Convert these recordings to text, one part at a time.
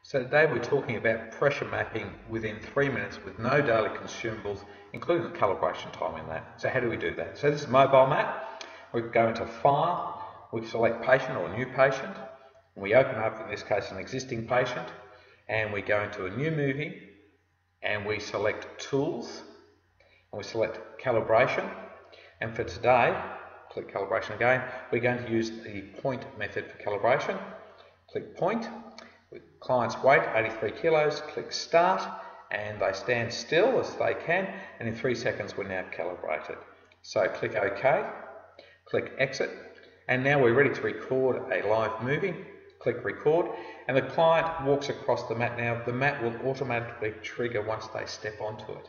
So today we're talking about pressure mapping within 3 minutes with no daily consumables, including the calibration time in that. So how do we do that? So this is MobileMat. We go into File, we select Patient or New Patient, and we open up, in this case, an existing patient, and we go into a new movie, and we select Tools, and we select Calibration. And for today, click Calibration again, we're going to use the point method for calibration. Click Point. Client's weight 83 kilos, click Start, and they stand still as they can, and in 3 seconds we're now calibrated. So click OK, click Exit, and now we're ready to record a live movie. Click Record, and the client walks across the mat. Now the mat will automatically trigger once they step onto it,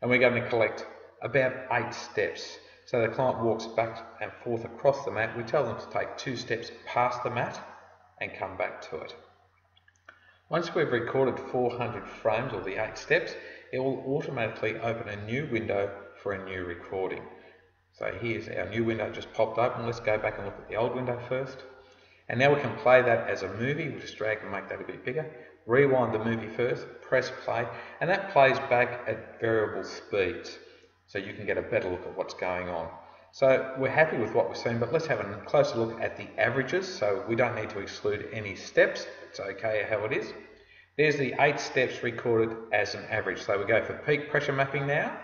and we're going to collect about 8 steps. So the client walks back and forth across the mat. We tell them to take 2 steps past the mat and come back to it. Once we've recorded 400 frames, or the 8 steps, it will automatically open a new window for a new recording. So here's our new window just popped open. Let's go back and look at the old window first. And now we can play that as a movie. We'll just drag and make that a bit bigger. Rewind the movie first, press play, and that plays back at variable speeds. So you can get a better look at what's going on. So we're happy with what we're seeing, but let's have a closer look at the averages. So we don't need to exclude any steps. It's okay how it is. There's the 8 steps recorded as an average. So we go for peak pressure mapping now,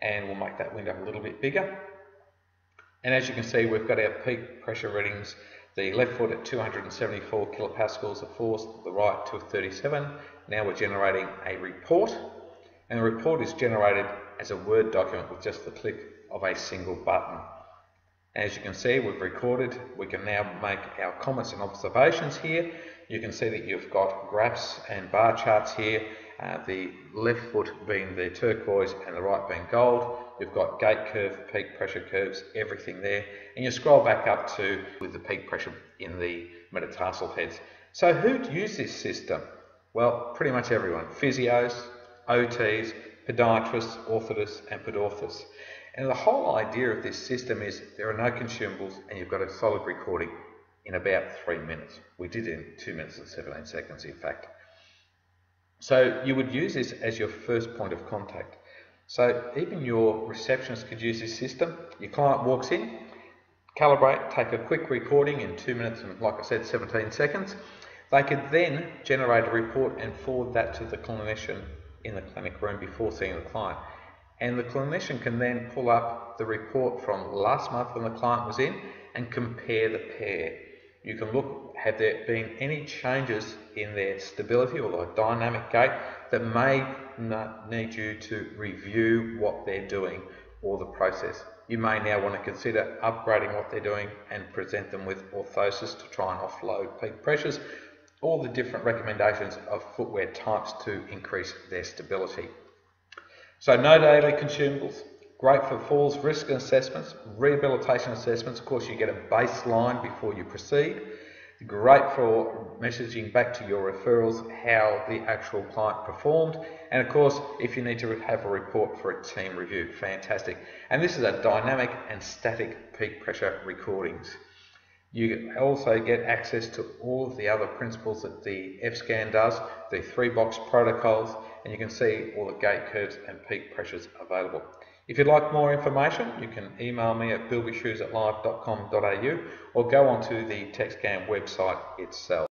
and we'll make that window a little bit bigger. And as you can see, we've got our peak pressure readings. The left foot at 274 kilopascals of force, the right 237. Now we're generating a report, and the report is generated as a Word document with just the click of a single button. As you can see, we've recorded. We can now make our comments and observations here. You can see that you've got graphs and bar charts here, the left foot being the turquoise and the right being gold. You've got gate curve, peak pressure curves, everything there. And you scroll back up to with the peak pressure in the metatarsal heads. So who'd use this system? Well, pretty much everyone. Physios, OTs, podiatrists, orthotists and podorthists. And the whole idea of this system is there are no consumables and you've got a solid recording in about 3 minutes. We did it in 2 minutes and 17 seconds in fact. So you would use this as your first point of contact. So even your receptionist could use this system. Your client walks in, calibrate, take a quick recording in 2 minutes and, like I said, 17 seconds. They could then generate a report and forward that to the clinician in the clinic room before seeing the client. And the clinician can then pull up the report from last month when the client was in and compare the pair. You can look, have there been any changes in their stability or the dynamic gait that may need you to review what they're doing or the process. You may now want to consider upgrading what they're doing and present them with orthosis to try and offload peak pressures, all the different recommendations of footwear types to increase their stability. So no daily consumables, great for falls risk assessments, rehabilitation assessments. Of course, you get a baseline before you proceed. Great for messaging back to your referrals how the actual client performed. And of course, if you need to have a report for a team review, fantastic. And this is a dynamic and static peak pressure recordings. You also get access to all of the other principles that the F-scan does, the 3-box protocols, and you can see all the gate curves and peak pressures available. If you'd like more information, you can email me at bilbyshoes@live.com.au or go onto the TechScan website itself.